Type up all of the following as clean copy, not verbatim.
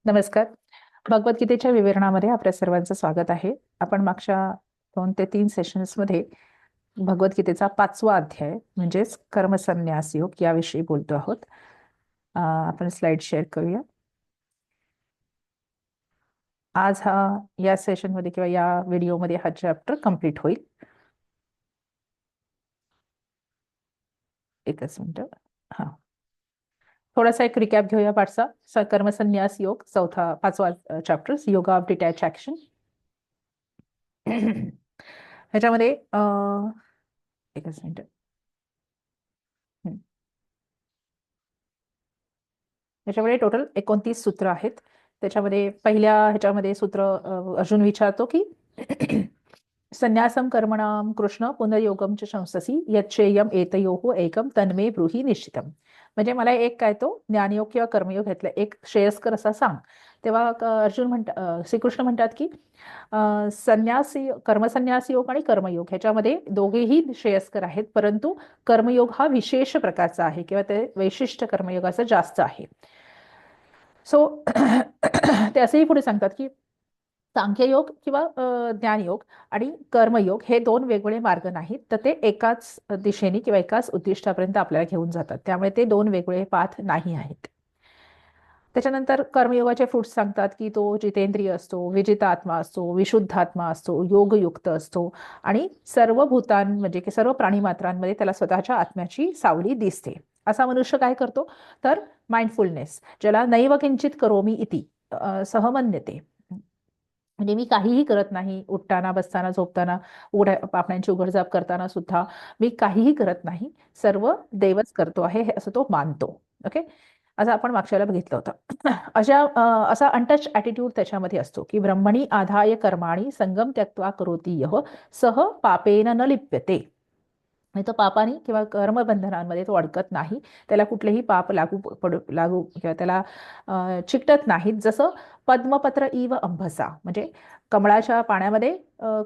नमस्कार. भगवद्गीतेच्या विवरणामध्ये आपल्या सर्वांचं स्वागत आहे. आपण मागच्या 2 ते 3 सेशन्समध्ये भगवद्गीतेचा 5वा अध्याय म्हणजेच कर्मसन्यास योग याविषयी बोलतो आहोत. आपण स्लाइड शेअर करूया. आज या सेशनमध्ये किंवा या व्हिडिओमध्ये हा चॅप्टर कम्प्लीट होईल. एकच मिनिट. हा, थोडासा एक रिकॅप घेऊया पाठचा. कर्मसन्यास योग 5वा chapter, yoga of detach action. ह्याच्यामध्ये एकच मिनिट. त्याच्यामध्ये टोटल 29 सूत्र आहेत. त्याच्यामध्ये पहिल्या ह्याच्यामध्ये सूत्र अर्जुन विचारतो की संन्यासम कर्मणाम कृष्ण पुनर्योगम च शंससी यच्चेयम एतयोः एकम तन्मे ब्रूहि निश्चितम. म्हणजे मला एक काय तो ज्ञानयोग किंवा कर्मयोग घेतला एक श्रेयस्कर असा सांग. तेव्हा अर्जुन श्रीकृष्ण म्हणतात की कर्मसन्यास योग आणि कर्मयोग ह्याच्यामध्ये दोघेही श्रेयस्कर आहेत, परंतु कर्मयोग हा विशेष प्रकारचा आहे किंवा ते वैशिष्ट्य कर्मयोगाचं जास्त आहे. सो ते असेही पुढे सांगतात की सांख्ययोग किंवा ज्ञानयोग आणि कर्मयोग हे 2 वेगवेगळे मार्ग नाहीत, तर ते एकाच दिशेने किंवा एकाच उद्दिष्टापर्यंत आपल्याला घेऊन जातात. त्यामुळे ते 2 वेगवेगळे पाथ नाही आहेत. त्याच्यानंतर कर्मयोगाचे फ्रुट्स सांगतात की तो जितेंद्रिय असतो, विजित आत्मा असतो, विशुद्ध आत्मा असतो, योगयुक्त असतो आणि सर्व म्हणजे की सर्व प्राणीमात्रांमध्ये त्याला स्वतःच्या आत्म्याची सावली दिसते. असा मनुष्य काय करतो तर माइंडफुलनेस, ज्याला नैव किंचित करोमी इति सहमन्यते, म्हणजे मी काहीही करत नाही, उठताना बसताना झोपताना पापण्यांची उघडझाप करताना सुद्धा मी काहीही करत नाही, सर्व देवच करतो आहे हे असं तो मानतो. ओके, असं आपण मागच्या वेळेला बघितलं होतं. असा अनटच ॲटिट्यूड त्याच्यामध्ये असतो की ब्रह्मणी आधाय कर्माणी संगम त्यक्त्वा करोति यः सह पापेन न लिप्यते. नाही तो पापाने किंवा कर्मबंधनांमध्ये तो अडकत नाही, त्याला कुठलेही पाप लागू किंवा त्याला चिकटत नाहीत. जसं पद्मपत्र इव अंभसा, म्हणजे कमळाच्या पाण्यामध्ये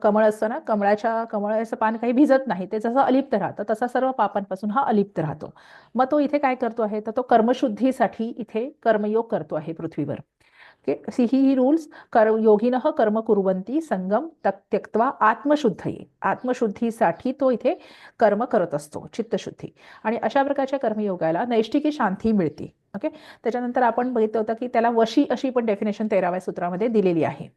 कमळ असतं ना, कमळाचं पान काही भिजत नाही, ते जसं अलिप्त राहतं तसा सर्व पापांपासून हा अलिप्त राहतो. मग तो इथे काय करतो आहे तर तो कर्मशुद्धीसाठी इथे कर्मयोग करतो आहे पृथ्वीवर. ही रूल्स योगिनः कर्म कुर्वन्ति संगम त्यक्त्वा आत्मशुद्धये. आत्मशुद्धीसाठी तो इथे कर्म करत असतो, चित्तशुद्धी. आणि अशा प्रकारच्या कर्मयोगाला नैष्ठिकी शांती मिळते. ओके, त्याच्यानंतर आपण बघितलं होतं की त्याला वशी अशी पण डेफिनेशन 13व्या सूत्रामध्ये दिलेली आहे.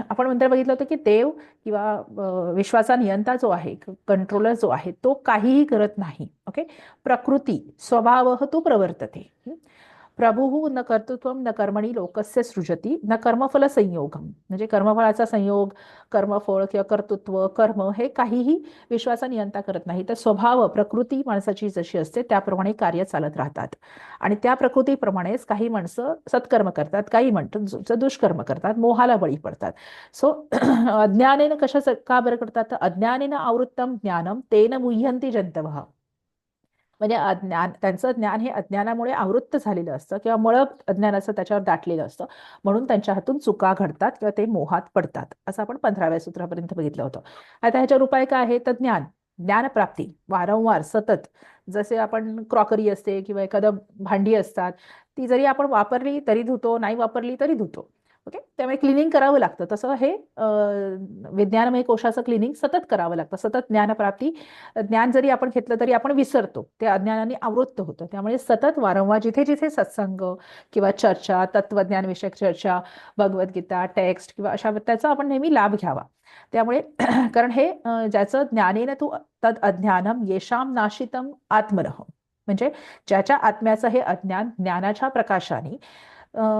आपण नंतर बघितलं होतं की देव किंवा विश्वाचा नियंता जो आहे, कंट्रोलर जो आहे, तो काहीही करत नाही. ओके, प्रकृती स्वभाव तो प्रवर्तते. प्रभुः न कर्तृत्वम न कर्मणी लोकस्य सृजती न कर्मफल संयोगम, म्हणजे कर्मफळाचा संयोग, कर्मफळ किंवा कर्तृत्व कर्म हे काहीही विश्वाचा नियंता करत नाही, तर स्वभाव प्रकृती माणसाची जशी असते त्याप्रमाणे कार्य चालत राहतात. आणि त्या प्रकृतीप्रमाणेच काही माणसं सत्कर्म करतात, काही माणसं दुष्कर्म करतात, मोहाला बळी पडतात. सो अज्ञानेन का बरं करतात तर अज्ञानेन आवृत्तम ज्ञानम तेन मुह्यंती जंतवः, म्हणजे त्यांचं ज्ञान हे अज्ञानामुळे आवृत्त झालेलं असतं किंवा मळब अज्ञानाचं त्याच्यावर दाटलेलं असतं, म्हणून त्यांच्या हातून चुका घडतात किंवा ते मोहात पडतात, असं आपण 15व्या सूत्रापर्यंत बघितलं होतं. आता ह्याच्यावर उपाय काय आहे तर ज्ञानप्राप्ती वारंवार सतत. जसे आपण क्रॉकरी असते किंवा एखादं भांडी असतात, ती जरी आपण वापरली तरी धुतो, नाही वापरली तरी धुतो. ओके, त्यामुळे क्लिनिंग करावं लागतं. तसं हे विज्ञानमय कोशाचं क्लिनिंग सतत करावं लागतं. सतत ज्ञानप्राप्ती, ज्ञान जरी आपण घेतलं तरी आपण विसरतो, ते अज्ञानाने आवृत्त होतं. त्यामुळे सतत वारंवार जिथे जिथे सत्संग किंवा चर्चा, तत्वज्ञान विषयक चर्चा, भगवद्गीता टेक्स्ट किंवा अशा त्याचा आपण नेहमी लाभ घ्यावा. त्यामुळे कारण हे ज्याचं ज्ञानेन तू तद अज्ञानम येशाम नाशितम आत्मनः, म्हणजे ज्याच्या आत्म्याचं हे अज्ञान ज्ञानाच्या प्रकाशाने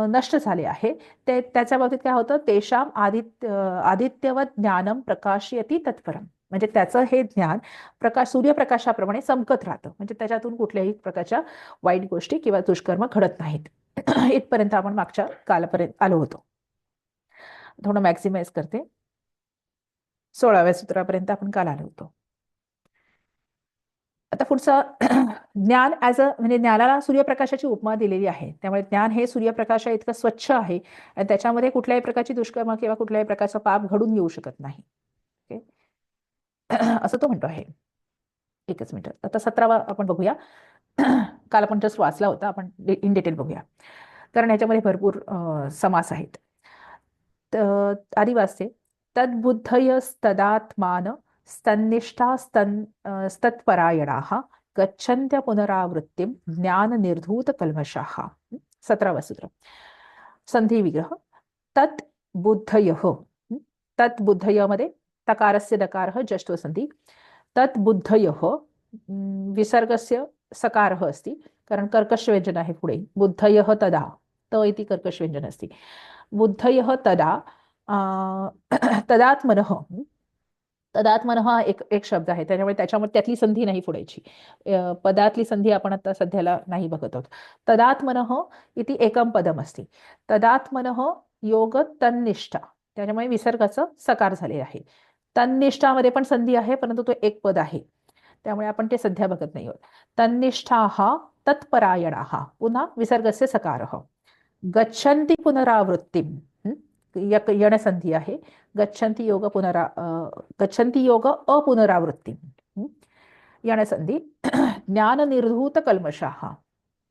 नष्ट झाले आहे, ते त्याच्या बाबतीत काय होतं तेषाम आदित्यवत ज्ञानम प्रकाशयती तत्परम, म्हणजे त्याचं हे ज्ञान सूर्यप्रकाशाप्रमाणे चमकत राहतं, म्हणजे त्याच्यातून कुठल्याही प्रकारच्या वाईट गोष्टी किंवा दुष्कर्म घडत नाहीत. इथपर्यंत आपण मागच्या कालापर्यंत आलो होतो. थोडं मॅक्सिमाइज करते. 16व्या सूत्रापर्यंत आपण काल आलो होतो. आता पुढचा ज्ञान म्हणजे ज्ञानाला सूर्यप्रकाशाची उपमा दिलेली आहे. त्यामुळे ज्ञान हे सूर्यप्रकाशा इतकं स्वच्छ आहे आणि त्याच्यामध्ये कुठल्याही प्रकारची दुष्कर्म किंवा कुठल्याही प्रकारचा पाप घडून येऊ शकत नाही. ओके, असं तो म्हणतो आहे. एकच मिनिट. आता 17वा आपण बघूया. काल आपण जस्ट वाचला होता, आपण इन डिटेल बघूया. कारण ह्याच्यामध्ये भरपूर समास आहेत. आधी वाचते. तद्बुद्धयस्तदात्मान स्तन्निष्ठा स्तत्परायणाः गच्छन्त्य पुनरावृत्तिं ज्ञाननिर्धूत कल्मषाः. 17वा सूत्र. संधी विग्रह. तत् बुद्धयः. तत् बुद्धयमध्ये तकारस्य दकारः जष्ट्व संधी. तत् बुद्धयः विसर्गस्य सकारः अस्ति, कारण कर्कशव्यञ्जन आहे पुढे. बुद्धयः तदा त इति कर्कशव्यञ्जन अस्ति. बुद्धयः तदा तदात्मनः. तदात्मनः हा एक शब्द आहे, त्याच्यामुळे त्यातली संधी नाही फोडायची. पदातली संधी आपण आता सध्याला नाही बघत आहोत. तदात्मनः इति एकम पदम अस्ति. तदात्मनः योग तन्निष्ठा, त्याच्यामुळे विसर्गाचं सकार झाले आहे. तन्निष्ठामध्ये पण संधी आहे, परंतु तो एक पद आहे, त्यामुळे आपण ते सध्या बघत नाही आहोत. तन्निष्ठाः तत्परायणाः, पुन्हा विसर्गस्य सकारः. गच्छन्ति पुनरावृत्तिं, यण संधी आहे. गच्छन्ति योग गच्छन्ति योग अपुनरावृत्ती, यण संधी. ज्ञाननिर्धूत कल्मषाः,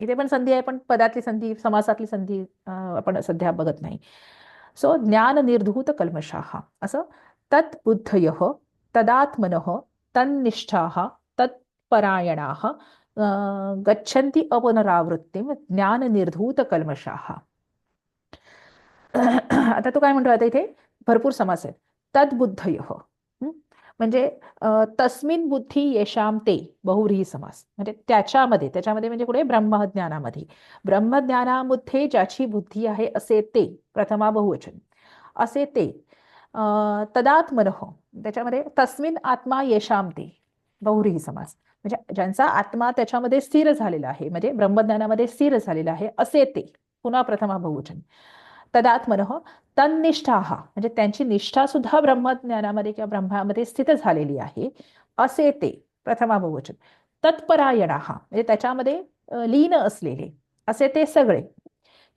इथे पण संधी आहे, पण पदातली संधी, समासातली संधी आपण सध्या बघत नाही. सो ज्ञाननिर्धूत कल्मषाः असं. तत्बुद्धयः तदात्मनः तन्निष्ठाः तत्परायणाः गच्छन्ति अपुनरावृत्तिं ज्ञाननिर्धूत कल्मषाः. आता तो काय म्हणतो, आता इथे भरपूर समास आहेत. तद्बुद्धयः म्हणजे तस्मिन बुद्धी येशाम ते, बहुव्रीही समास. म्हणजे त्याच्यामध्ये म्हणजे पुढे ब्रह्मज्ञानामध्ये, ब्रह्मज्ञानामध्ये ज्याची बुद्धी आहे असे ते, प्रथमा बहुवचन, असे ते. तदात्मनः, त्याच्यामध्ये तस्मिन आत्मा येशाम ते, बहुव्रीही समास. म्हणजे ज्यांचा आत्मा त्याच्यामध्ये स्थिर झालेला आहे, म्हणजे ब्रह्मज्ञानामध्ये स्थिर झालेला आहे असे ते, पुन्हा प्रथमा बहुवचन. तदात्मनः तन्निष्ठाः, म्हणजे त्यांची निष्ठा सुद्धा ब्रह्मज्ञानामध्ये किंवा ब्रह्मामध्ये स्थित झालेली आहे असे ते, प्रथमा बहुवचन. तत्परायणाः, म्हणजे त्याच्यामध्ये लीन असलेले असे ते सगळे,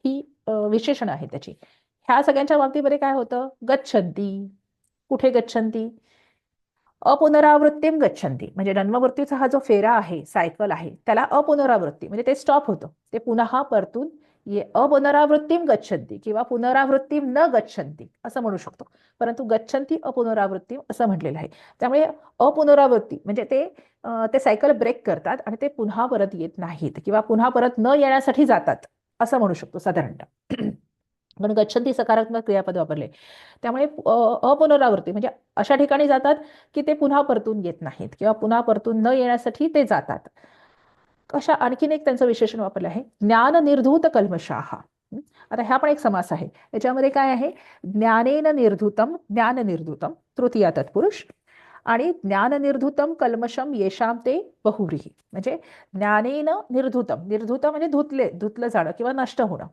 ही विशेषण आहे त्याची. ह्या सगळ्यांच्या बाबतीमध्ये काय होतं, गच्छन्ति. कुठे गच्छन्ति? अपुनरावृत्तीम गच्छन्ति, म्हणजे जन्ममृत्यूचा हा जो फेरा आहे, सायकल आहे, त्याला अपुनरावृत्ती म्हणजे ते स्टॉप होतं, ते पुन्हा परतून अपुनरावृत्तीम गच्छन्ति किंवा पुनरावृत्तीम न गच्छन्ति असं म्हणू शकतो. परंतु गच्छन्ति अपुनरावृत्तीम असं म्हटलेलं आहे. त्यामुळे अपुनरावृत्ती म्हणजे ते सायकल ब्रेक करतात आणि ते पुन्हा परत येत नाहीत किंवा पुन्हा परत न येण्यासाठी जातात असं म्हणू शकतो साधारणतः. पण गच्छन्ति सकारात्मक क्रियापद वापरले, त्यामुळे अपुनरावृत्ती म्हणजे अशा ठिकाणी जातात की ते पुन्हा परतून येत नाहीत किंवा पुन्हा परतून न येण्यासाठी ते जातात. अशा आणखीन एक त्यांचं विशेषण वापरलं आहे, ज्ञाननिर्धूत कल्मषाः. आता ह्या पण एक समास आहे. याच्यामध्ये काय आहे, ज्ञानेन निर्धूतम, ज्ञाननिर्धूतम तृतीया तत्पुरुष, आणि ज्ञाननिर्धूतम कल्मषम येशाम ते बहुव्रीही. म्हणजे ज्ञानेन निर्धूतम, निर्धूतम म्हणजे धुतलं जाणं किंवा नष्ट होणं.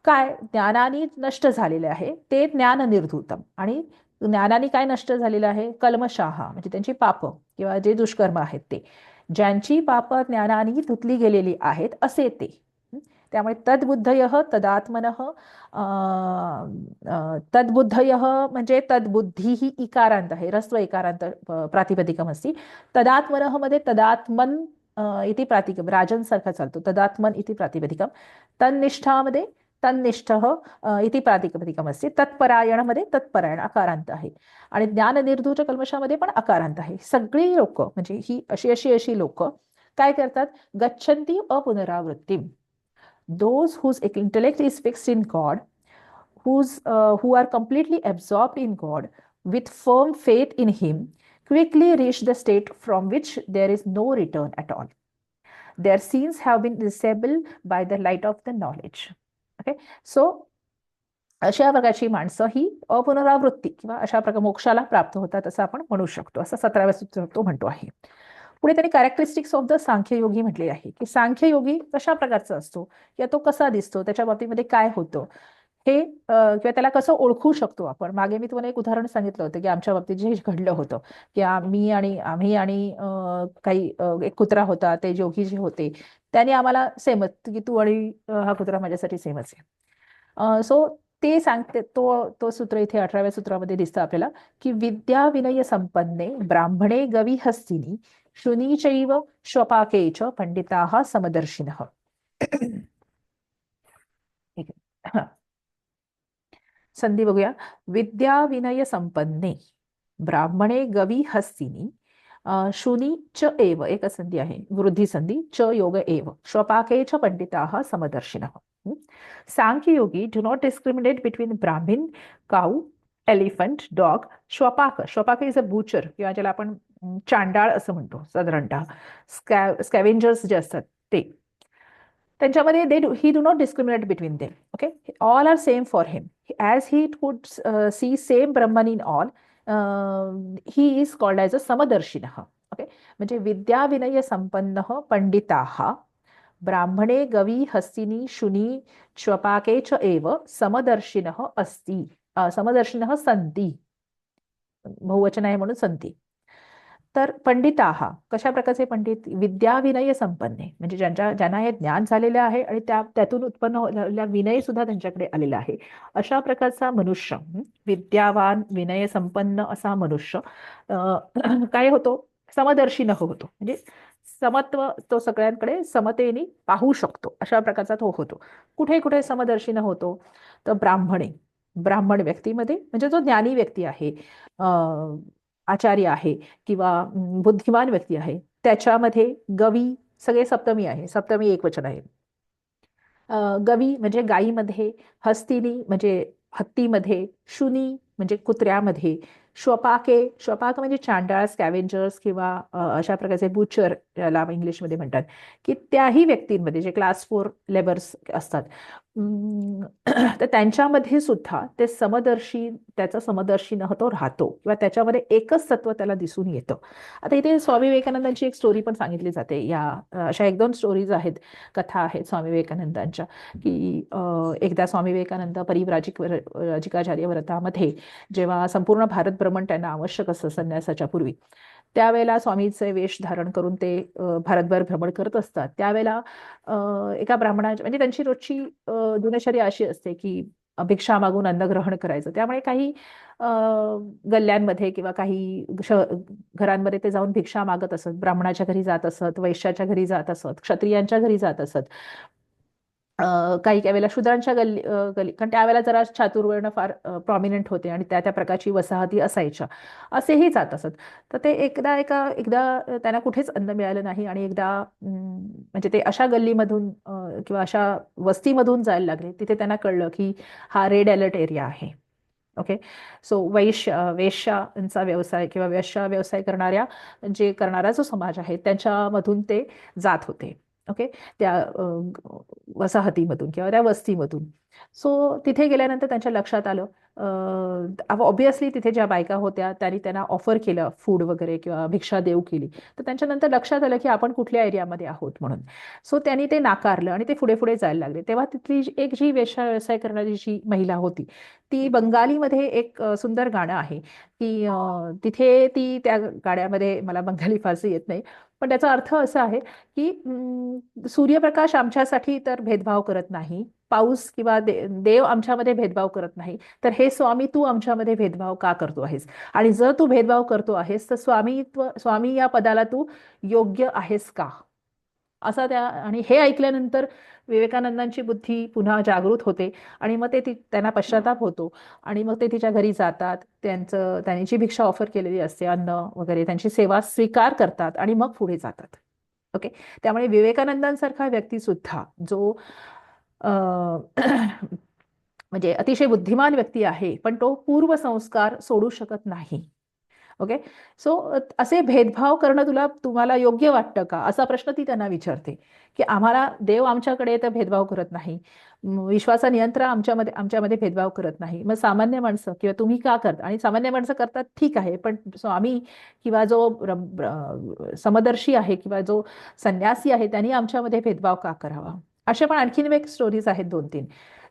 काय, ज्ञानाने नष्ट झालेले आहे ते ज्ञान निर्धूतम, आणि ज्ञानाने काय नष्ट झालेलं आहे, कल्मषाः म्हणजे त्यांची पाप किंवा जे दुष्कर्म आहेत ते, ज्यांची पाप ज्ञानाने धुतली गेलेली आहेत असे ते. त्यामुळे तद्बुद्धयः तदात्मनः, तद्बुद्धयः म्हणजे तद्बुद्धी ही इकारांत आहे, ह्रस्व इकारांत प्रातिपदिकम असती. तदात्मनः मध्ये तदात्मन इति प्रातिपदिकम, राजन सारखा चालतो, तदात्मन इति प्रातिपदिकम. तन्निष्ठामध्ये तन्निष्ठः इति प्रातिपदिकम असते. तत्परायणामध्ये तत्परायण अकारांत आहे, आणि ज्ञाननिर्धूत कल्मषामध्ये पण अकारांत आहे. सगळी लोक म्हणजे ही अशी लोक काय करतात, गच्छन्ति अपुनरावृत्तीम. Those whose intellect is fixed in God, who are completely absorbed in God with firm faith in Him, quickly reach the state from which there is no return at all. Their sins have been disabled by the light of the knowledge. Okay, so अशा प्रकारची माणसं ही अपुनरावृत्ती किंवा अशा प्रकार मोक्षाला प्राप्त होतात असं आपण म्हणू शकतो, असं 17व्या सूत्रात तो म्हणतो आहे. पुढे त्यांनी कॅरेक्टरिस्टिक्स ऑफ द सांख्ययोगी म्हटले आहे, की सांख्ययोगी कशा प्रकारचा असतो किंवा तो कसा दिसतो, त्याच्या बाबतीमध्ये काय होतं हे, किंवा त्याला कसं ओळखू शकतो आपण. मागे मी तुम्हाला एक उदाहरण सांगितलं होतं की आमच्या बाबतीत जे घडलं होतं की आम्ही आणि काही एक कुत्रा होता, ते योगी जे होते त्यांनी आम्हाला सेमच की तू आणि हा कुत्रा माझ्यासाठी सेमच आहे. सो ते सांगते, तो सूत्र इथे 18व्या सूत्रामध्ये दिसतं आपल्याला, की विद्या विनय संपन्ने ब्राह्मणे गवी हस्तिनी शुनीचैव श्वपाके च पंडिताः समदर्शिनः. संधी बघूया. विद्या विनय संपन्ने ब्राह्मणे गवी हस्तिनी शुनी च एव, एक संधी आहे वृद्धी संधी, च योग एव श्वपाके च पंडिताः समदर्शिनः. Sankhyayogi do not discriminate between Brahmin, cow, elephant, dog, shvapak. Shvapak is a butcher किंवा ज्याला आपण चांडाळ असं म्हणतो साधारणतः. स्कॅव्हेंजर्स जे असतात ते, त्यांच्यामध्ये ही do not discriminate between them. Okay, all are same for him as he could see same Brahman in all. He is called as a samadarshinah. Okay, म्हणजे विद्या विनय संपन्न पंडिताः ब्राह्मणे गवी हस्तिनी शुनी श्वपाके च एव समदर्शिनः अस्ति, समदर्शिनः संती, बहुवचन आहे म्हणून संती. तर पंडिताः कशा प्रकारचे पंडित? विद्या विनय संपन्ने, म्हणजे ज्यांना हे ज्ञान झालेलं आहे आणि त्यातून उत्पन्न झालेला विनय सुद्धा त्यांच्याकडे आलेला आहे, अशा प्रकारचा मनुष्य, विद्यावान विनय संपन्न असा मनुष्य काय होतो? समदर्शी होतो. म्हणजे समत्व तो सगळ्यांकडे समतेने पाहू शकतो, अशा प्रकारचा तो होतो. कुठे कुठे समदर्शी होतो? तर ब्राह्मणे, ब्राह्मण व्यक्तीमध्ये, म्हणजे जो ज्ञानी व्यक्ती आहे, आचार्य आहे किंवा बुद्धिमान व्यक्ती आहे, त्याच्यामध्ये गवी, सगळे सप्तमी आहे, सप्तमी एकवचन आहे. गवी म्हणजे गायीमध्ये, हस्तिनी म्हणजे हत्तीमध्ये, शुनी म्हणजे कुत्र्यामध्ये, श्वपाके, श्वपाक म्हणजे चांडाळ, स्कॅव्हेंजर्स किंवा अशा प्रकारचे बुचर याला इंग्लिशमध्ये म्हणतात, की त्याही व्यक्तींमध्ये जे क्लास 4 लेबर्स असतात, तर त्यांच्यामध्ये सुद्धा ते समदर्शी, त्याचा समदर्शी तो राहतो किंवा त्याच्यामध्ये एकच तत्व त्याला दिसून येतं. आता इथे स्वामी विवेकानंदांची एक स्टोरी पण सांगितली जाते. या अशा 1-2 स्टोरीज आहेत, कथा आहेत स्वामी विवेकानंदांच्या, की एकदा स्वामी विवेकानंद परिव्राजिकाचार्य व्रतामध्ये जेव्हा संपूर्ण भारत भ्रमण त्यांना आवश्यक असतं संन्यासाच्या पूर्वी, त्यावेळेला स्वामीचे वेश धारण करून ते भारतभर भ्रमण करत असतात. त्यावेळेला एका ब्राह्मणाच्या, म्हणजे त्यांची रोजची दिनचर्या अशी असते की भिक्षा मागून अन्न ग्रहण करायचं. त्यामुळे काही गल्ल्यांमध्ये किंवा काही घरांमध्ये ते जाऊन भिक्षा मागत असत, ब्राह्मणाच्या घरी जात असत, वैश्याच्या घरी जात असत, क्षत्रियांच्या घरी जात असत, काही काही वेळेला शूद्रांच्या गल्ली, कारण त्यावेळेला जरा चातुर्वर्ण फार प्रॉमिनंट होते आणि त्या प्रकारची वसाहती असायच्या, असेही जात असत. तर ते एकदा त्यांना कुठेच अन्न मिळालं नाही आणि एकदा म्हणजे ते अशा गल्लीमधून किंवा अशा वस्तीमधून जायला लागले, तिथे त्यांना कळलं की हा रेड अलर्ट एरिया आहे. ओके, सो वेश्यांचा व्यवसाय किंवा वेश्या व्यवसाय करणारा जो समाज आहे त्यांच्यामधून ते जात होते. ओके, त्या वसाहतीमधून किंवा त्या वस्तीमधून. सो तिथे गेल्यानंतर त्यांच्या लक्षात आलं, ऑब्व्हियसली तिथे ज्या बायका होत्या त्यांना ऑफर केलं फूड वगैरे किंवा भिक्षा देऊ केली, तर त्यांच्यानंतर लक्षात आलं की आपण कुठल्या एरियामध्ये आहोत म्हणून. सो त्यांनी ते नाकारलं आणि ते पुढे पुढे जायला लागले. तेव्हा तिथली एक जी वेश्या व्यवसाय करणारी जी महिला होती, ती बंगालीमध्ये एक सुंदर गाणं आहे की तिथे ती त्या गाण्यामध्ये, मला बंगाली फारसी येत नाही, पण त्याचा अर्थ असा आहे की सूर्यप्रकाश आमच्यासाठी तर भेदभाव करत नाही, पाऊस किंवा देव आमच्यामध्ये भेदभाव करत नाही, तर हे स्वामी तू आमच्यामध्ये भेदभाव का करतो आहेस? आणि जर तू भेदभाव करतो आहेस तर स्वामी या पदाला तू योग्य आहेस का? असा आणि हे ऐकल्यानंतर विवेकानंदांची बुद्धी पुन्हा जागृत होते आणि मग त्यांना पश्चाताप होतो आणि मग ते तिच्या घरी जातात, त्यांनी जी भिक्षा ऑफर केलेली असते, अन्न वगैरे, त्यांची सेवा स्वीकार करतात आणि मग पुढे जातात. ओके, त्यामुळे विवेकानंदांसारखा व्यक्ती सुद्धा जो म्हणजे अतिशय बुद्धिमान व्यक्ती आहे, पण तो पूर्वसंस्कार सोडू शकत नाही. ओके, सो असे भेदभाव करणं तुम्हाला योग्य वाटतं का, असा प्रश्न ती त्यांना विचारते. की आम्हाला देव आमच्याकडे तर भेदभाव करत नाही, विश्वासा यंत्र आमच्यामध्ये भेदभाव करत नाही, मग सामान्य माणसं किंवा तुम्ही का करता? आणि सामान्य माणसं करतात ठीक आहे, पण स्वामी किंवा जो समदर्शी आहे किंवा जो संन्यासी आहे त्यांनी आमच्यामध्ये भेदभाव का करावा? अशा पण आणखीन एक स्टोरीज आहेत 2-3.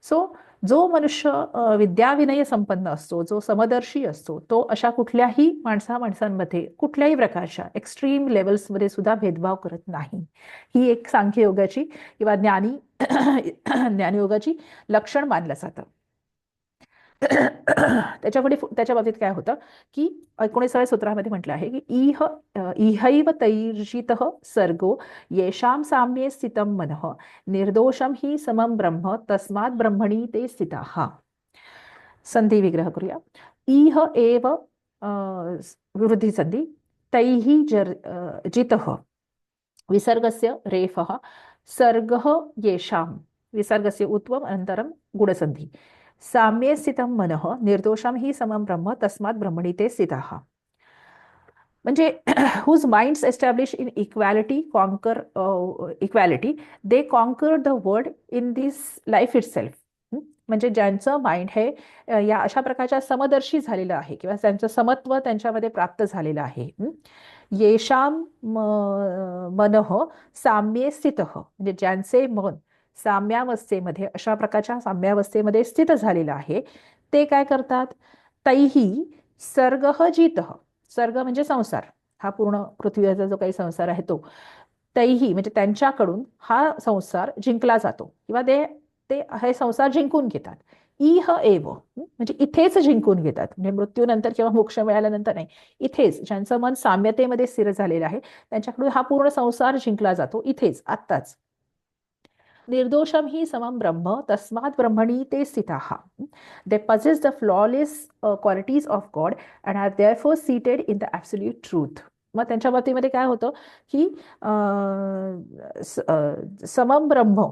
सो जो मनुष्य विद्याविनय संपन्न असतो, जो समदर्शी असतो, तो अशा कुठल्याही माणसांमध्ये कुठल्याही प्रकारच्या एक्स्ट्रीम लेवल्समध्ये सुद्धा भेदभाव करत नाही. ही एक सांख्ययोगाची किंवा ज्ञानयोगाची लक्षण मानलं जातं. त्याच्या बाबतीत काय होतं की 19व्या सूत्रामध्ये म्हटलं आहे की इहैव तैर्जितः सर्गो येषां साम्ये स्थितं मनः निर्दोषं हि समं ब्रह्म तस्मात् ब्रह्मणी ते स्थिताः. संधी विग्रह करूया. इह एव वृद्धी संधी. तैः जितः विसर्गस्य रेफः सर्गः येषां विसर्गस्य उत्वम अनन्तरं गुणसंधी. साम्ये स्थितं मनः निर्दोषं हि समं ब्रह्म तस्मात् ब्रह्मणि ते स्थिताः. म्हणजे whose minds establish in equality conquer equality, they conquer the world in this life itself. म्हणजे ज्यांचं माइंड हे या अशा प्रकारच्या समदर्शी झालेलं आहे किंवा त्यांचं समत्व त्यांच्यामध्ये प्राप्त झालेलं आहे. येषाम मनः साम्ये स्थितः, म्हणजे ज्यांचे मन साम्यावस्थेमध्ये अशा प्रकारच्या साम्यावस्थेमध्ये स्थित झालेलं आहे, ते काय करतात? तैही सर्गः जितः, सर्ग म्हणजे संसार, हा पूर्ण पृथ्वीचा जो काही संसार आहे तो, तैही म्हणजे त्यांच्याकडून हा संसार जिंकला जातो किंवा ते ते हे संसार जिंकून घेतात. इह एव म्हणजे इथेच जिंकून घेतात, म्हणजे मृत्यूनंतर किंवा मोक्ष मिळाल्यानंतर नाही, इथेच ज्यांचं मन साम्यतेमध्ये स्थिर झालेलं आहे त्यांच्याकडून हा पूर्ण संसार जिंकला जातो, इथेच आत्ताच. निर्दोषम ही समम ब्रह्म तस्मात् ब्रह्मणी ते स्थिताः. They possess the flawless qualities of God and are therefore seated in the absolute truth. मग त्यांच्या बाबतीमध्ये काय होतं की समम ब्रह्म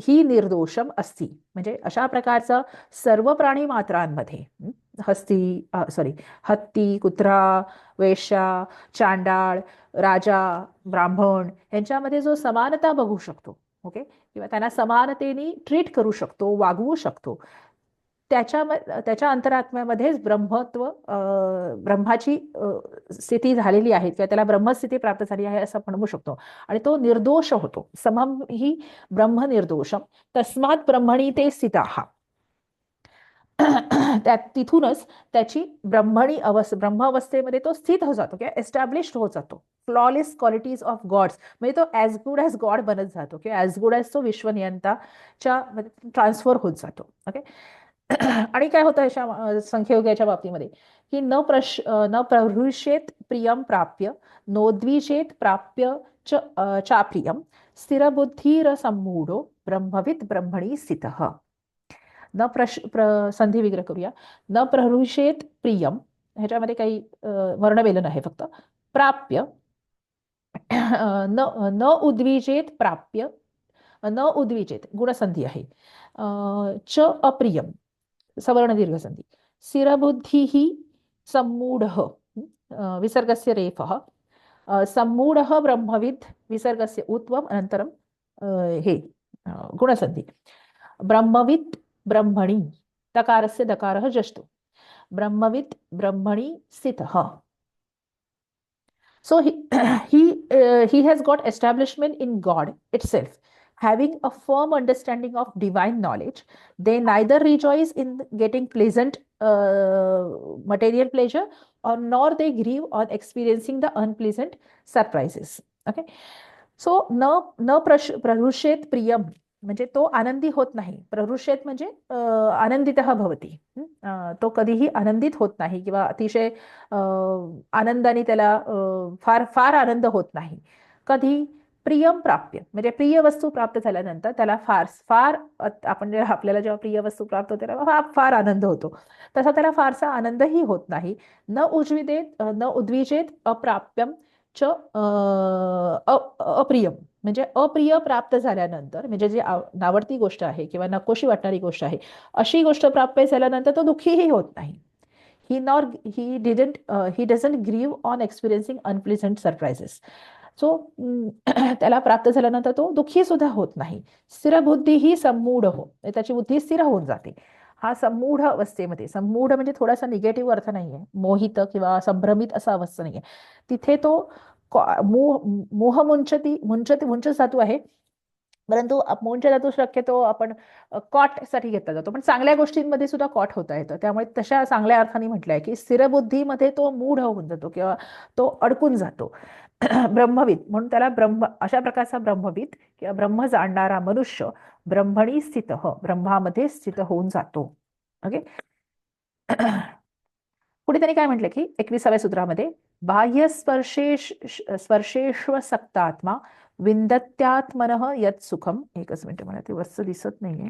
ही निर्दोषम असती, म्हणजे अशा प्रकारचं सर्व प्राणी मात्रांमध्ये हत्ती, कुत्रा, वेश्या, चांडाळ, राजा, ब्राह्मण यांच्यामध्ये जो समानता बघू शकतो, ओके, किंवा त्यांना समानतेने ट्रीट करू शकतो, वागवू शकतो, त्याच्या अंतरात्म्यामध्येच ब्रह्माची स्थिती झालेली आहे किंवा त्याला ब्रह्मस्थिती प्राप्त झाली आहे असं म्हणू शकतो, आणि तो निर्दोष होतो. समम ही ब्रह्म निर्दोषम तस्मात् ब्रह्मणी ते स्थिताः. तिथूनच त्याची ब्रह्म अवस्थेमध्ये तो स्थित होत जातो किंवा एस्टॅब्लिश्ड होत जातो. फ्लॉलेस क्वालिटीज ऑफ गॉड्स, म्हणजे तो ॲज गुड ॲज गॉड बनत जातो किंवा ॲज गुड ॲज तो विश्वनियंताच्या ट्रान्सफर होत जातो. ओके. आणि काय होतं अशा संख्यायोगाच्या बाबतीमध्ये की न प्रहृष्येत प्रियम प्राप्य नोद्विजेत प्राप्य चाप्रियम स्थिरबुद्धीर सम्मूढो ब्रह्मविद ब्रह्मणी स्थितः. संधी विग्रह करूया. न प्रहृष्येत प्रियम, ह्याच्यामध्ये काही वर्णमेलन आहे फक्त. प्राप्य न उद्विजेत प्राप्य, न उद्विजेत गुणसंधी आहे. च अप्रियम सवर्ण दीर्घ संधी. स्थिरबुद्धिः सम्मूढः विसर्गस्य रेफः सम्मूढः ब्रह्मविद विसर्गस्य उत्वम अनन्तरं हे गुणसंधी. ब्रह्मविद ब्रह्मणि तकारस्य दकारः जष्टु. ब्रह्मविद ब्रह्मणि स्थितः. So he has got establishment in God itself. Having a firm understanding of divine knowledge, they neither rejoice in getting pleasant material pleasure, or nor they grieve on experiencing the unpleasant surprises. Okay. So न प्रहृष्येत प्रियम म्हणजे तो आनंदी होत नाही. प्रहृष्येत म्हणजे आनंदितः भवति, तो कधीही आनंदित होत नाही किंवा अतिशय आनंदाने त्याला फार फार आनंद होत नाही. कधी प्रियम प्राप्य म्हणजे प्रिय वस्तू प्राप्त झाल्यानंतर त्याला फार आपल्याला जेव्हा प्रिय वस्तू प्राप्त होते तेव्हा फार आनंद होतो, तसा त्याला फारसा आनंदही होत नाही. न उद्विजेत अप्राप्यम च अप्रियम म्हणजे अप्रिय प्राप्त झाल्यानंतर, म्हणजे जी नावडती गोष्ट आहे किंवा नकोशी वाटणारी गोष्ट आहे अशी गोष्ट प्राप्त झाल्यानंतर तो दुःखीही होत नाही. he doesn't grieve on experiencing unpleasant surprises. So त्याला प्राप्त झाल्यानंतर तो दुःखी सुद्धा होत नाही. स्थिरबुद्धी ही सम्मूढ त्याची बुद्धी स्थिर होऊन जाते. हा सम्मूढ अवस्थेमध्ये, सम्मूढ म्हणजे थोडासा निगेटिव्ह अर्थ नाहीये, मोहित किंवा संभ्रमित असा अवस्था नाहीये. तिथे तो मोह मुंचत धातू आहे, परंतु मुंच धातू शक्यतो आपण कॉट साठी घेतला जातो, पण चांगल्या गोष्टींमध्ये सुद्धा कॉट होता येतं. त्यामुळे तशा चांगल्या अर्थाने म्हटलंय की स्थिरबुद्धीमध्ये तो मूढ होऊन जातो किंवा तो अडकून जातो. ब्रह्मविद म्हणून त्याला अशा प्रकारचा ब्रह्मविद किंवा ब्रह्म जाणणारा मनुष्य ब्रह्मणी स्थित, ब्रह्मामध्ये स्थित होऊन जातो. ओके. पुढे त्यांनी काय म्हटलं की 21व्या सूत्रामध्ये बाह्य स्पर्शेष्व सक्तात्मा विंदत्यात्मनः यत् सुखम. एकच मिनिट, मला ते वस्तू दिसत नाहीये,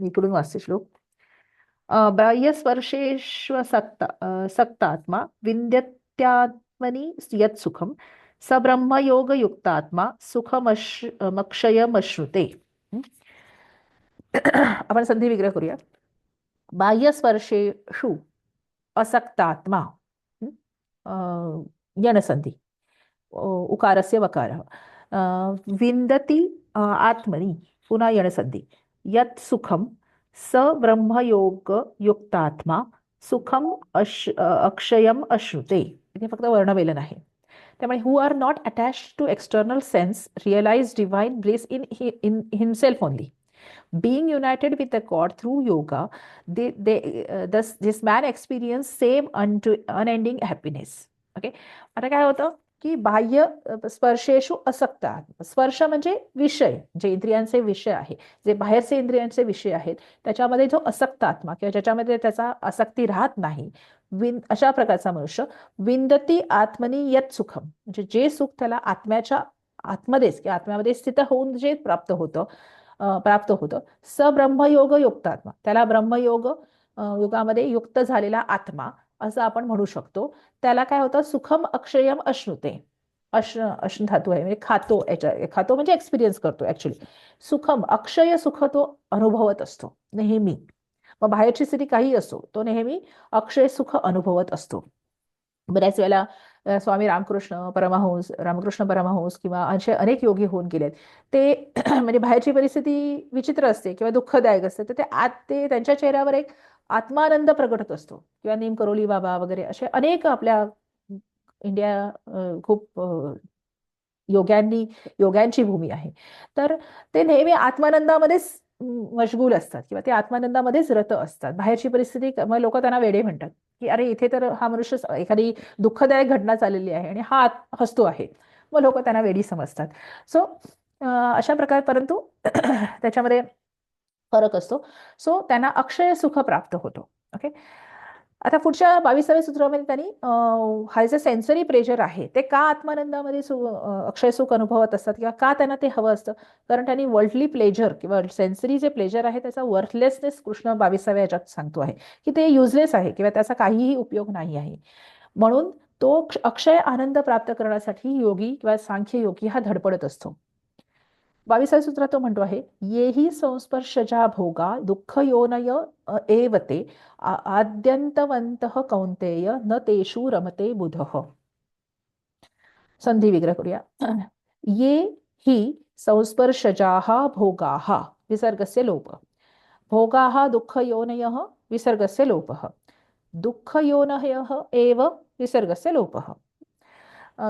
मी इकडून वाचते श्लोक. सक्तात्मा विन्द्यत्यात्मनि यत् सुखम स ब्रह्मयोगयुक्तात्मा सुखमक्षयमश्नुते. आपण संधी विग्रह करूया. बाह्यस्पर्शेषु असक्तात्मा, यणसंधी, उकारस्य वकारः, विन्दति आत्मनि, पुन्हा यणसंधी, यत् सुखम स ब्रह्मयोगयुक्तात्मा सुखम अक्षयम अश्नुते. इथे फक्त वर्णमेलन आहे. त्यामुळे who are not attach to external sense realize divine bliss in himself only. Being united with the God through yoga, this man experience same unending happiness. Okay, आता काय होतं की बाह्य स्पर्शेषु असक्तात. स्पर्श म्हणजे विषय, जे इंद्रियांचे विषय आहे, जे बाहेरचे इंद्रियांचे विषय आहेत, त्याच्यामध्ये जो असक्त आत्मा किंवा ज्याच्यामध्ये त्याचा आसक्ती राहत नाही, अशा प्रकारचा मनुष्य विंदती आत्मनी यत सुखम, म्हणजे जे सुख त्याला आत्म्याच्या आत्मध्येच किंवा आत्म्यामध्ये स्थित होऊन जे प्राप्त होतं स ब्रह्मयोग युक्तात्मा, त्याला ब्रह्मयोग युगामध्ये युक्त झालेला आत्मा असं आपण म्हणू शकतो. त्याला काय होतं, सुखम अक्षयम अश्नुते. अश्न धातू आहे, म्हणजे खातो म्हणजे एक्सपिरियन्स करतो. ऍक्च्युली सुखम, अक्षय सुख तो अनुभवत असतो नेहमी. मग बाहेरची स्थिती काही असो, तो नेहमी अक्षय सुख अनुभवत असतो. बऱ्याच वेळेला स्वामी रामकृष्ण परमहंस किंवा असे अनेक योगी होऊन गेलेत, ते म्हणजे बाहेरची परिस्थिती विचित्र असते किंवा दुःखदायक असते, तर ते त्यांच्या चेहऱ्यावर एक आत्मानंद प्रगट होत असतो. किंवा नीम करोली बाबा वगैरे असे अनेक आपल्या इंडिया खूप योग्यांची भूमी आहे. तर ते नेहमी आत्मानंदामध्येच मशगूल असतात किंवा ते आत्मानंदामध्येच रत असतात. बाहेरची परिस्थिती, मग लोक त्यांना वेडे म्हणतात की अरे इथे तर हा मनुष्य, एखादी दुःखदायक घटना चाललेली आहे आणि हा हसतो आहे, मग लोक त्यांना वेडी समजतात. सो अशा प्रकारे, परंतु त्याच्यामध्ये फरक असतो. सो त्यांना अक्षय सुख प्राप्त होतो. ओके, आता पुढच्या 22व्या सूत्रामध्ये त्यांनी हा जे सेन्सरी प्लेजर आहे ते का आत्मानंदामध्ये अक्षय सुख अनुभवत असतात किंवा का त्यांना ते हवं असतं, कारण त्यांनी वर्ल्डली प्लेजर किंवा सेन्सरी जे प्लेजर आहे त्याचा वर्थलेसनेस कृष्ण 22व्या याच्यात सांगतो आहे की ते युजलेस आहे किंवा त्याचा काहीही उपयोग नाही आहे. म्हणून तो अक्षय आनंद प्राप्त करण्यासाठी योगी किंवा सांख्य योगी हा धडपडत असतो. 22व्या सूत्रात तो म्हणतो आहे, येही संस्पर्शजा भोगा दुःख योनय एवते आद्यंतवंतः कौंतेय न तेषु रमते बुधः. संधी विग्रह करूया. ये हि संस्पर्शजाः भोगाः विसर्गस्य लोपः. भोगाः दुःखयोनयः विसर्गस्य लोपः. दुःखयोनयः एव विसर्गस्य लोपः.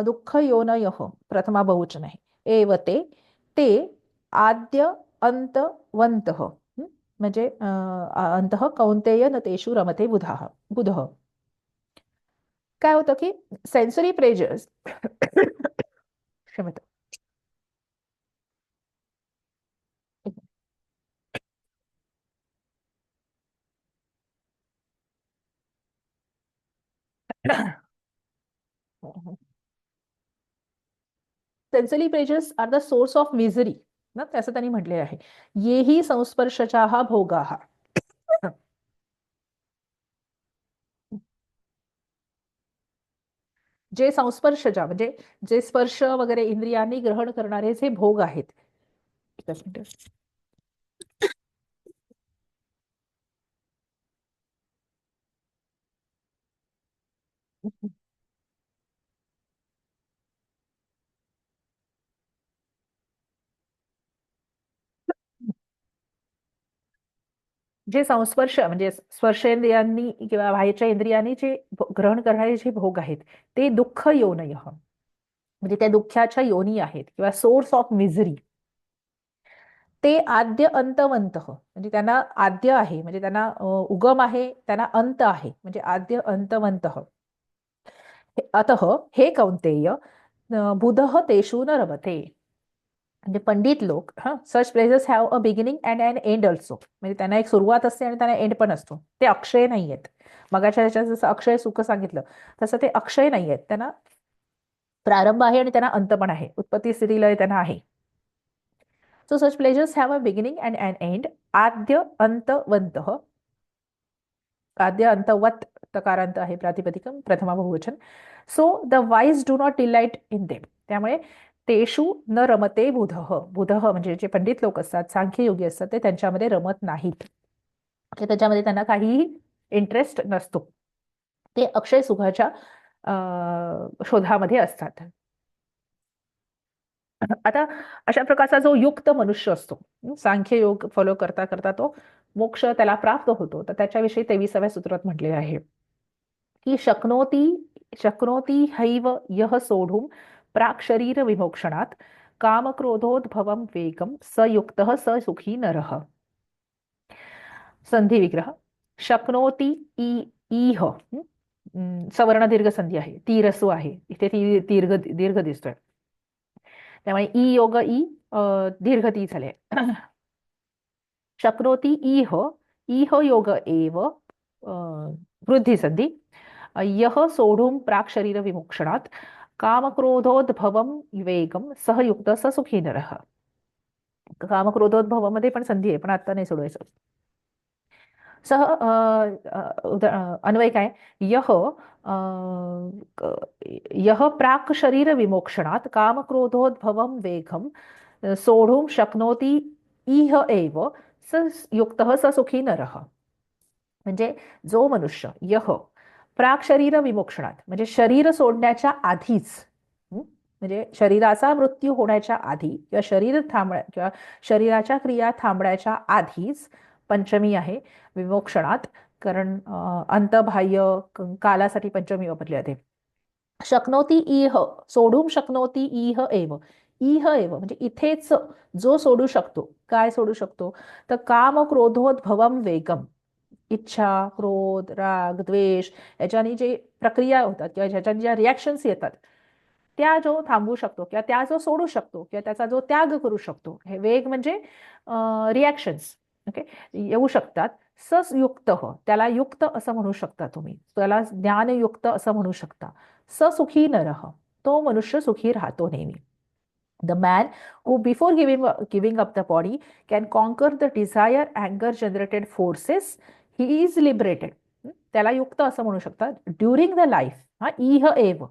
दुःखयोनयः प्रथमा बहुवचन आहे. एव ते आद्य अंतवंतः, म्हणजे अंतः कौंतेय न तेषु रमते बुधः. काय होतं की सेन्सरी प्लेजर्स क्षमता sensory pleasures are the source of misery ना, असं त्यांनी म्हटले आहे. येही संस्पर्शचा भोगाः, जे संस्पर्शजा म्हणजे जे स्पर्श वगैरे इंद्रियांनी ग्रहण करणारे जे भोग आहेत. जे संस्पर्श म्हणजे स्पर्शेंद्रियांनी किंवा बाहेरच्या इंद्रियांनी जे ग्रहण करणारे जे भोग आहेत ते दुःख योनय, म्हणजे त्या दुःखाच्या योनी आहेत किंवा सोर्स ऑफ मिझरी. ते आद्य अंतवंत, म्हणजे त्यांना आद्य आहे म्हणजे त्यांना उगम आहे, त्यांना अंत आहे म्हणजे आद्य अंतवंत. अतः हे कौंतेय बुधः तेषु न रमते, म्हणजे पंडित लोक such places have a beginning and an end also, म्हणजे त्यांना एक सुरुवात असते आणि त्यांना एंड पण असतो. ते अक्षय नाही आहेत. मगाच्या ह्याच्यात जसं अक्षय सुख सांगितलं तसं ते अक्षय नाही आहेत. त्यांना प्रारंभ आहे आणि त्यांना अंत पण आहे, उत्पत्ती स्थिती लय त्यांना आहे. So such pleasures have a beginning and an end आद्य अंतवंतः आद्य अंतवत तकारांत आहे प्रातिपदिकम प्रथमा बहुवचन. So the wise do not delight in them. त्यामुळे तेषु न रमते बुधः. बुधः म्हणजे जे पंडित लोक असतात, सांख्ययोगी असतात, ते त्यांच्यामध्ये रमत नाहीत, की त्याच्यामध्ये त्यांना काहीही इंटरेस्ट नसतो. ते अक्षय सुखाच्या शोधामध्ये असतात. आता अशा प्रकारचा जो युक्त मनुष्य असतो, सांख्ययोग फॉलो करता करता तो मोक्ष त्याला प्राप्त होतो. तर त्याच्याविषयी 23व्या सूत्रात म्हटले आहे की शक्नोती शक्नोती हैव यह सोढुं प्राक् शरीर विमोक्षणात कामक्रोधोद्भवं वेगम स युक्तः स सुखी नरः. संधी विग्रह. शक्नोती इह सवर्ण दीर्घ संधी आहे, ती रसू आहे इथे, ती दीर्घ दीर्घ दिसतोय, त्यामुळे ई योग ई दीर्घ ती झाले. शक्नोती इह इह योग एव वृद्धी संधी. यह सोढुं प्राक् शरीर विमोक्षणात कामक्रोधोद्भवं वेगम सह युक्त स सुखी नरः. कामक्रोधोद्भवामध्ये पण संधी आहे, पण आता नाही सोडवायचं. सह अन्वय काय, यह यह प्राक् शरीर विमोक्षणात कामक्रोधोद्भवं वेगम सोढुं शक्नोती इह एव स युक्तः स सुखी नरः. म्हणजे जो मनुष्य यह प्राक् शरीर विमोक्षणात म्हणजे शरीर सोडण्याच्या आधीच, म्हणजे शरीराचा मृत्यू होण्याच्या आधी किंवा शरीर किंवा शरीराच्या क्रिया थांबण्याच्या आधीच, पंचमी आहे विमोक्षणात, कारण अंतबाह्य कालासाठी पंचमी वापरली जाते. शक्नोती इह सोडून शक्नोती इह एव. इह एव म्हणजे इथेच जो सोडू शकतो. काय सोडू शकतो तर काम क्रोधोद्भवम वेगम, इच्छा, क्रोध, राग, द्वेष याच्यानी जे प्रक्रिया होतात किंवा ज्याच्यानी ज्या रिॲक्शन्स येतात त्या जो थांबवू शकतो किंवा त्या जो सोडू शकतो किंवा त्याचा जो त्याग करू शकतो, हे वेग म्हणजे रिॲक्शन्स, ओके, येऊ शकतात. सयुक्त त्याला युक्त असं म्हणू शकता तुम्ही, त्याला ज्ञानयुक्त असं म्हणू शकता. ससुखी नरः तो मनुष्य सुखी राहतो नेहमी. The man who before giving up the body can conquer the desire, anger generated forces, he is liberated. त्याला युक्त असं म्हणू शकता. ड्युरिंग द लाईफ, हा इह एव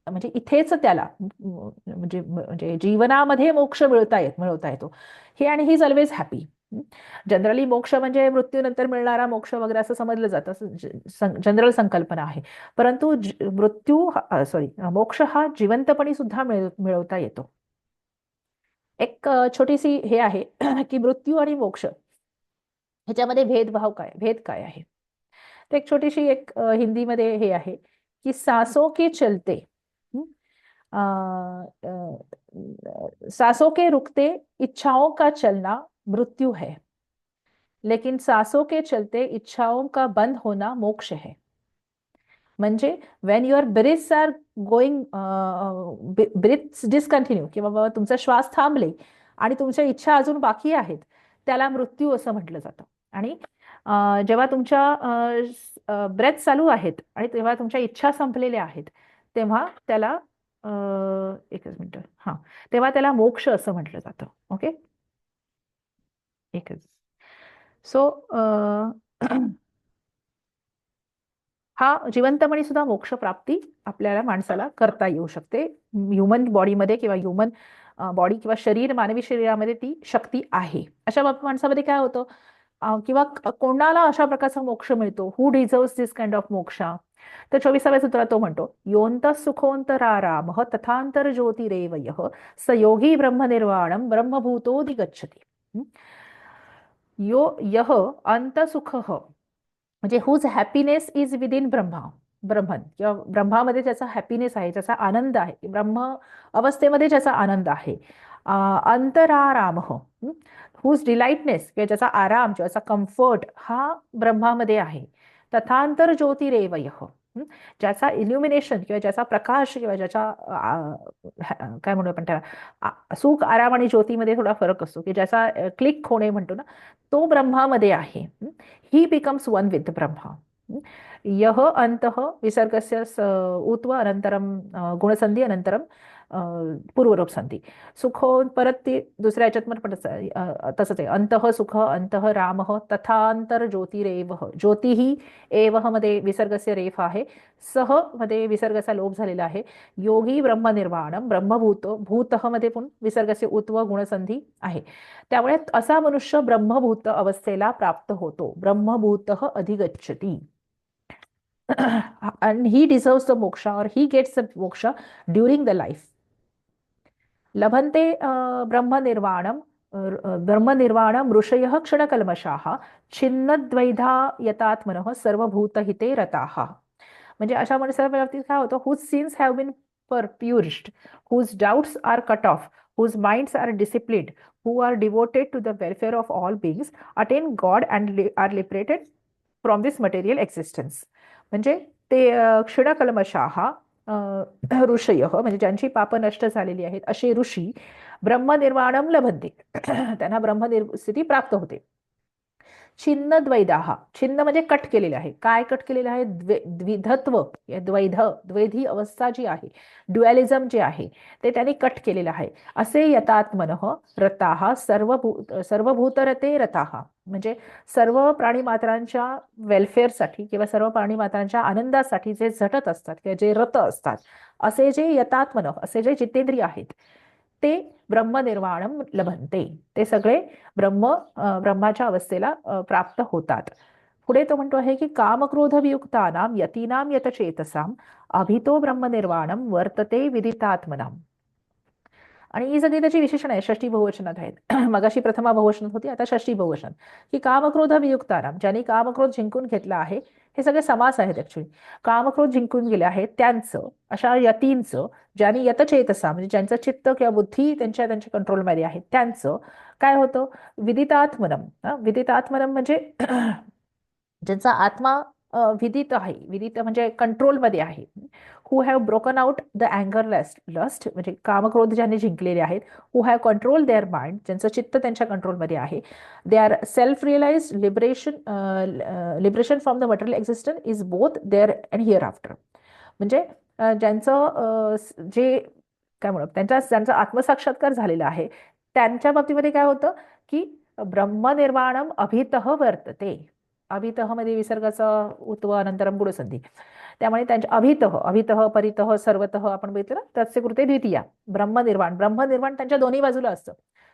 म्हणजे इथेच त्याला म्हणजे म्हणजे जीवनामध्ये मोक्ष मिळवता येतो हे, आणि he is always happy. Generally मोक्ष म्हणजे मृत्यूनंतर मिळणारा मोक्ष वगैरे असं समजलं जातं, जनरल संकल्पना आहे. परंतु मोक्ष हा जिवंतपणी सुद्धा मिळवता येतो. एक छोटीशी हे आहे की मृत्यू आणि मोक्ष ह्याच्यामध्ये भेद काय आहे. तर एक छोटीशी एक हिंदीमध्ये हे आहे की सांसों के चलते सांसों के रुकते इच्छाओं का चलना मृत्यू है, लेकिन सांसों के चलते इच्छाओं का बंद होना मोक्ष है. म्हणजे when your breaths are going, breaths discontinue किंवा बाबा तुमचा श्वास थांबले आणि तुमच्या इच्छा अजून बाकी आहेत, त्याला मृत्यू असं म्हटलं जातं. आणि जेव्हा तुमच्या ब्रेथ चालू आहेत आणि तेव्हा तुमच्या इच्छा संपलेल्या आहेत, तेव्हा त्याला एकच मिनिट, हा, तेव्हा त्याला मोक्ष असं म्हटलं जातं. ओके, एकच. सो हा जिवंतपणी सुद्धा मोक्ष प्राप्ती आपल्याला माणसाला करता येऊ शकते. ह्युमन बॉडीमध्ये किंवा ह्युमन बॉडी किंवा शरीर, मानवी शरीरामध्ये ती शक्ती आहे. अशा माणसामध्ये काय होतं किंवा कोणाला अशा प्रकारचा मोक्ष मिळतो, who deserves this kind of moksha. तर 24व्या सूत्रात तो म्हणतो, योंत सुखोंतराराम तथांतर ज्योतिरेवयः स योगी ब्रह्मनिर्वाणम ब्रह्मभूतोऽधिगच्छति. यो यह अंत सुख म्हणजे हुज हॅपीनेस इज विदिन ब्रह्मन किंवा ब्रह्मामध्ये ज्याचा हॅपीनेस आहे, ज्याचा आनंद आहे, ब्रह्म अवस्थेमध्ये ज्याचा आनंद आहे. अंतराराम हुज डिलाइटनेस किंवा ज्याचा आराम किंवा ज्याचा कम्फर्ट हा ब्रह्मामध्ये आहे. तथांतर ज्योतिरेवयः ज्याचा इल्युमिनेशन किंवा ज्याचा प्रकाश किंवा ज्याच्या काय म्हणू आपण त्याला, सुख, आराम आणि ज्योतीमध्ये थोडा फरक असतो, की ज्याचा क्लिक होणे म्हणतो ना, तो ब्रह्मामध्ये आहे. ही बिकम्स वन विथ ब्रह्मा. यह अंतः विसर्गस्य उत्व अनंतरम गुणसंधी अनंतरम पूर्वरूप संधी. सुख परत ती दुसऱ्या याच्यात पण तसंच आहे. अंतः सुख अंतः रामः तथांतर ज्योतिरेव. ज्योती ही एवह मध्ये विसर्गस्य रेफ आहे. सह मध्ये विसर्गाचा लोप झालेला आहे. योगी ब्रह्मनिर्वाणम ब्रह्मभूत भूतः मध्ये पण विसर्गस्य उत्व गुणसंधी आहे. त्यामुळे असा मनुष्य ब्रह्मभूत अवस्थेला प्राप्त होतो. ब्रह्मभूतः अधिगच्छति. and he deserves the moksha or he gets the moksha during the life. लभन्ते ब्रह्मनिर्वाणम ब्रह्मनिर्वाणम ऋषयः क्षणकल्मषाः छिन्नद्वैधा यतात्मनः सर्वभूतहिते रताः. म्हणजे अशा माणसाच्या बाबतीत काय होतं, whose sins have been purged, whose doubts are cut off, whose minds are disciplined, who are devoted to the welfare of all beings, attain God and are liberated from this material existence. म्हणजे ते क्षीणकल्मषाः ऋषयः म्हणजे ज्यांची पाप नष्ट झालेली आहेत असे ऋषी ब्रह्मनिर्वाणम लभन्ते. त्यांना ब्रह्मनिर्स्थिती प्राप्त होते. छिन्न द्वैदाहा, छिन्न म्हणजे कट केलेले आहे. काय कट केलेलं आहे? द्विधत्व, द्वैधी अवस्था जी आहे, ड्युअलिझम जे आहे ते त्यांनी कट केलेलं आहे. असे यतात्मनः रताः सर्वभूतरते रताः म्हणजे सर्व प्राणीमात्रांच्या वेलफेअरसाठी किंवा सर्व प्राणीमात्रांच्या आनंदासाठी जे झटत असतात किंवा जे रत असतात असे जे यतात्मनः असे जे जितेंद्रिय आहेत ते ब्रह्मनिर्वाणम लभन्ते. ते सगळे ब्रह्माच्या अवस्थेला प्राप्त होतात. पुढे तो म्हणतो आहे की कामक्रोध वियुक्तानाम यतीनाम यतचेतसाम अभितो ब्रह्मनिर्वाणम वर्तते विदितात्मनाम. आणि ही सगळी त्याची विशेषण आहे, षष्टी बहुवचनात आहेत. मगाशी प्रथमा बहुवचनात होती, आता षष्टी बहुवचन. की कामक्रोध वियुक्तानाम, ज्यांनी कामक्रोध जिंकून घेतला आहे, हे सगळे समास आहेत ऍक्च्युली. कामक्रोध जिंकून गेले आहेत त्यांचं, अशा यतींचं, ज्यांनी यतचेतसा म्हणजे ज्यांचं चित्त किंवा बुद्धी त्यांच्या कंट्रोलमध्ये आहे त्यांचं काय होतं? विदितात्मनम. विदितात्मनम म्हणजे ज्यांचा आत्मा विदित आहे, विदित म्हणजे कंट्रोलमध्ये आहे. Who have broken out the अँगर लस्ट म्हणजे कामक्रोध ज्यांनी जिंकलेले आहेत. Who have control their mind, ज्यांचं चित्त त्यांच्या कंट्रोलमध्ये आहे. They are self realize liberation from the material existence is both there and hereafter. म्हणजे ज्यांचं जे काय म्हणत ज्यांचा आत्मसाक्षात्कार झालेला आहे त्यांच्या बाबतीमध्ये काय होतं की ब्रह्मनिर्वाणम अभितः वर्तते. अभितः मध्ये विसर्गाचा उत्व अनंतरम गुणसंधी. त्यामुळे त्यांच्या अभितः परितः सर्वतः आपण बघितलं ना, तस्य कृते द्वितीया. ब्रह्मनिर्वाण त्यांच्या दोन्ही बाजूला असतं.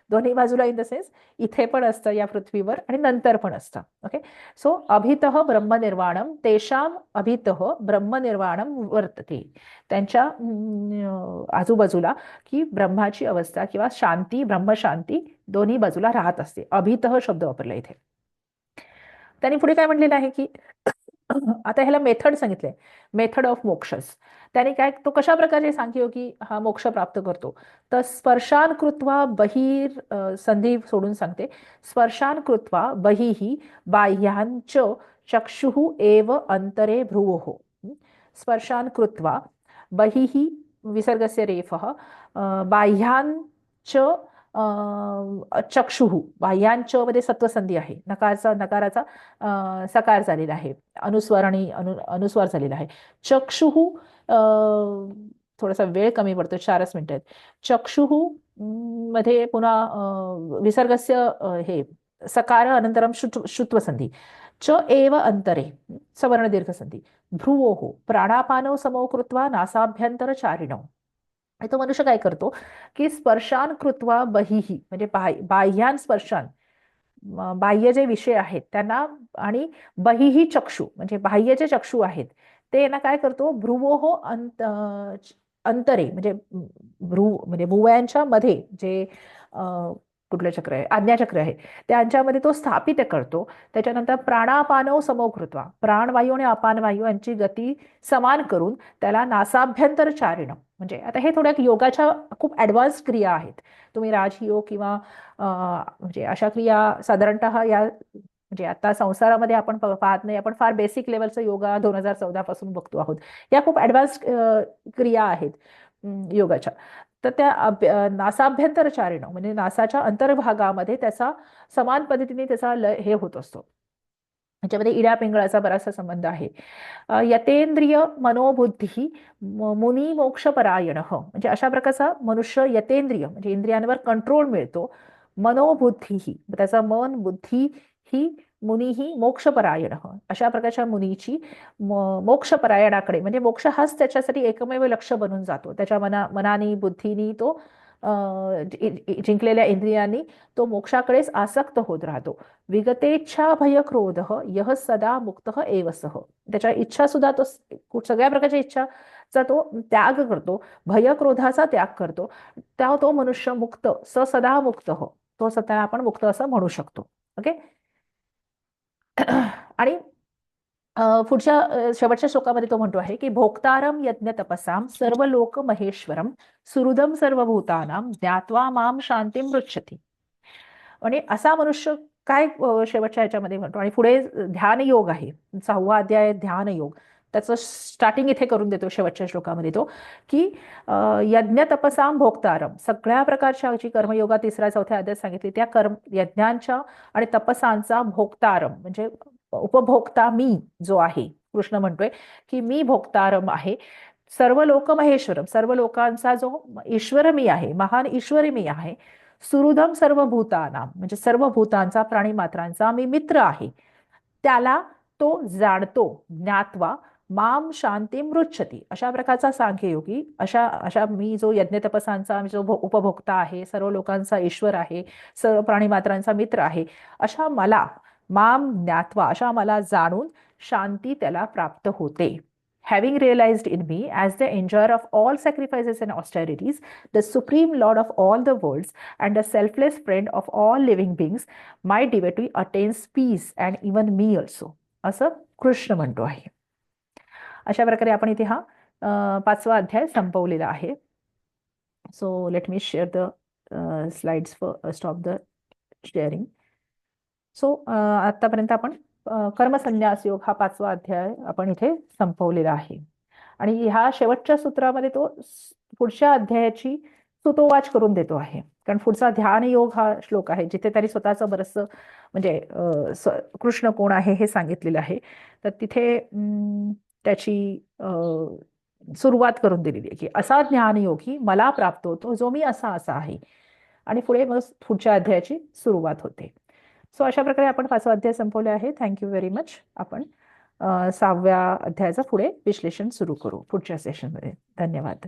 दोन्ही बाजूला इन द सेन्स इथे पण असतं या पृथ्वीवर आणि नंतर पण असतं. ओके, सो अभितः ब्रह्मनिर्वाणम तेषाम अभितः ब्रह्मनिर्वाणम वर्तते. त्यांच्या आजूबाजूला की ब्रह्माची अवस्था किंवा शांती, ब्रह्मशांती दोन्ही बाजूला राहत असते. अभितः शब्द वापरला इथे. त्यांनी पुढे काय म्हणलेलं आहे की आता ह्याला मेथड सांगितलंय, मेथड ऑफ मोक्षस. त्याने काय, तो कशा प्रकारे सांख्ययोगी हा मोक्ष प्राप्त करतो? तर स्पर्शान कृत्वा बहिर संधी सोडून सांगते. स्पर्शान कृत्वा बहिही बाह्यांच चक्षुः एव अंतरे भ्रुवोः. स्पर्शान कृत्वा बहिही विसर्गस्य रेफः बाह्यांच चक्षुः. बाह्यांच मध्ये सत्वसंधी आहे, नकाराचा सकार झालेला आहे, अनुस्वार आणि अनुस्वार झालेला आहे. चक्षुः थोडासा वेळ कमी पडतो, 4च मिनिटं आहेत. चक्षुः मध्ये पुन्हा विसर्गस्य हे सकार अनंतरम शुत्वसंधी. च एव अंतरे सवर्ण दीर्घ संधी. भ्रुवोः प्राणापानौ समौ कृत्वा नासाभ्यंतर चारिणौ. तो मनुष्य काय करतो की स्पर्शान कृत्वा बहिही म्हणजे बाह्यान स्पर्शान, बाह्य जे विषय आहेत त्यांना, आणि बहिही चक्षु म्हणजे बाह्य जे चक्षु आहेत ते ना काय करतो, भ्रुवोः अंतरे म्हणजे म्हणजे भुवयांच्या मध्ये जे कुठलं चक्र आहे, आज्ञाचक्र आहे, त्यांच्यामध्ये तो स्थापित करतो. त्याच्यानंतर प्राणापानौ समौ कृत्वा, प्राणवायू आणि अपानवायू यांची गती समान करून त्याला नासाभ्यंतर चारिणं. म्हणजे आता हे थोड्या योगाच्या खूप ऍडव्हान्स क्रिया आहेत. तुम्ही राजयोग किंवा म्हणजे अशा क्रिया साधारणतः या म्हणजे आता संसारामध्ये आपण पाहत नाही, आपण फार बेसिक लेवलचं योगा 2014 पासून बघतो आहोत. या खूप ऍडव्हान्स क्रिया आहेत योगाच्या. तर त्या नासाभ्यंतर चारिणं म्हणजे नासाच्या अंतर्भागामध्ये त्याचा समान पद्धतीने त्याचा हे होत असतो, याच्यामध्ये इड्या पिंगळाचा बराचसा संबंध आहे. यतेंद्रिय मनोबुद्धी मुनी मोक्षपरायण, म्हणजे अशा प्रकारचा मनुष्य यतेंद्रिय म्हणजे इंद्रियांवर कंट्रोल मिळतो. मनोबुद्धी ही त्याचा मन बुद्धी ही मुनीही मोक्षपरायण, अशा प्रकारच्या मुनीची मोक्षपरायणाकडे म्हणजे मोक्ष हाच त्याच्यासाठी एकमेव लक्ष बनून जातो. त्याच्या मनाने बुद्धीनी तो जिंकलेल्या इंद्रियांनी तो मोक्षाकडेच आसक्त होत राहतो. विगतेच्छा भय क्रोध यह सदा मुक्त एव सह, त्याच्या इच्छा सुद्धा तो सगळ्या प्रकारच्या इच्छाचा तो त्याग करतो, भय क्रोधाचा त्याग करतो. त्या तो मनुष्य मुक्त सदा मुक्त तो स्वतःला आपण मुक्त असं म्हणू शकतो. ओके. आणि पुढच्या शेवटच्या श्लोकामध्ये तो म्हणतो आहे की भोक्तारम यज्ञ तपसाम सर्व लोक महेश्वरम सुहृदम सर्वभूतानाम ज्ञात्वा माम शांतीम पृच्छति. आणि असा मनुष्य काय शेवटच्या ह्याच्यामध्ये म्हणतो. आणि पुढे ध्यान योग आहे, 6वा अध्याय ध्यान योग, त्याचं स्टार्टिंग इथे करून देतो शेवटच्या श्लोकामध्ये तो की यज्ञ तपसाम भोक्तारम, सगळ्या प्रकारच्या जी कर्मयोगा 3ऱ्या 4थ्या अध्यायात सांगितली त्या यज्ञांच्या आणि तपसांचा भोक्तारम म्हणजे उपभोक्ता मी जो आहे. कृष्ण म्हणतोय की मी भोक्तारम आहे. सर्व लोक महेश्वरम, सर्व लोकांचा जो ईश्वर मी आहे, महान ईश्वरी मी आहे. सुहृदम सर्व भूतानाम म्हणजे सर्व भूतांचा प्राणी मात्रांचा मी मित्र आहे. त्याला तो जाणतो. ज्ञात्वा माम शांती मृच्छती, अशा प्रकारचा सांख्ययोगी, अशा मी जो यज्ञ तपसांचा जो उपभोक्ता आहे, सर्व लोकांचा ईश्वर आहे, सर्व प्राणी मात्रांचा मित्र आहे, अशा मला माम ज्ञात्वा अशा मला जाणून शांती त्याला प्राप्त होते. Having realized in me as the enjoyer of all sacrifices and austerities, the supreme lord of all the worlds and a selfless friend of all living beings, my devotee attains peace and even me also, असं कृष्ण म्हणतो आहे. अशा प्रकारे आपण इथे हा 5वा अध्याय संपवलेला आहे. So let me share the slides for stop the shearing. So आतापर्यंत आपण कर्मसन्यास योग हा 5वा अध्याय आपण इथे संपवलेला आहे. आणि ह्या शेवटच्या सूत्रामध्ये तो पुढच्या अध्यायाची सुतोवाच करून देतो आहे. कारण पुढचा ध्यान योग हा श्लोक आहे जिथे त्यांनी स्वतःचं बरंचसं म्हणजे कृष्ण कोण आहे हे सांगितलेलं आहे. तर तिथे त्याची सुरुवात करून दिलेली आहे की असा ज्ञानयोगी मला प्राप्त होतो जो मी असा आहे. आणि पुढे मग पुढच्या अध्यायाची सुरुवात होते. सो अशा प्रकारे आपण 5वा अध्याय संपवले आहे. Thank you very much. आपण 6व्या अध्यायाचा पुढे विश्लेषण सुरू करू पुढच्या सेशनमध्ये. धन्यवाद.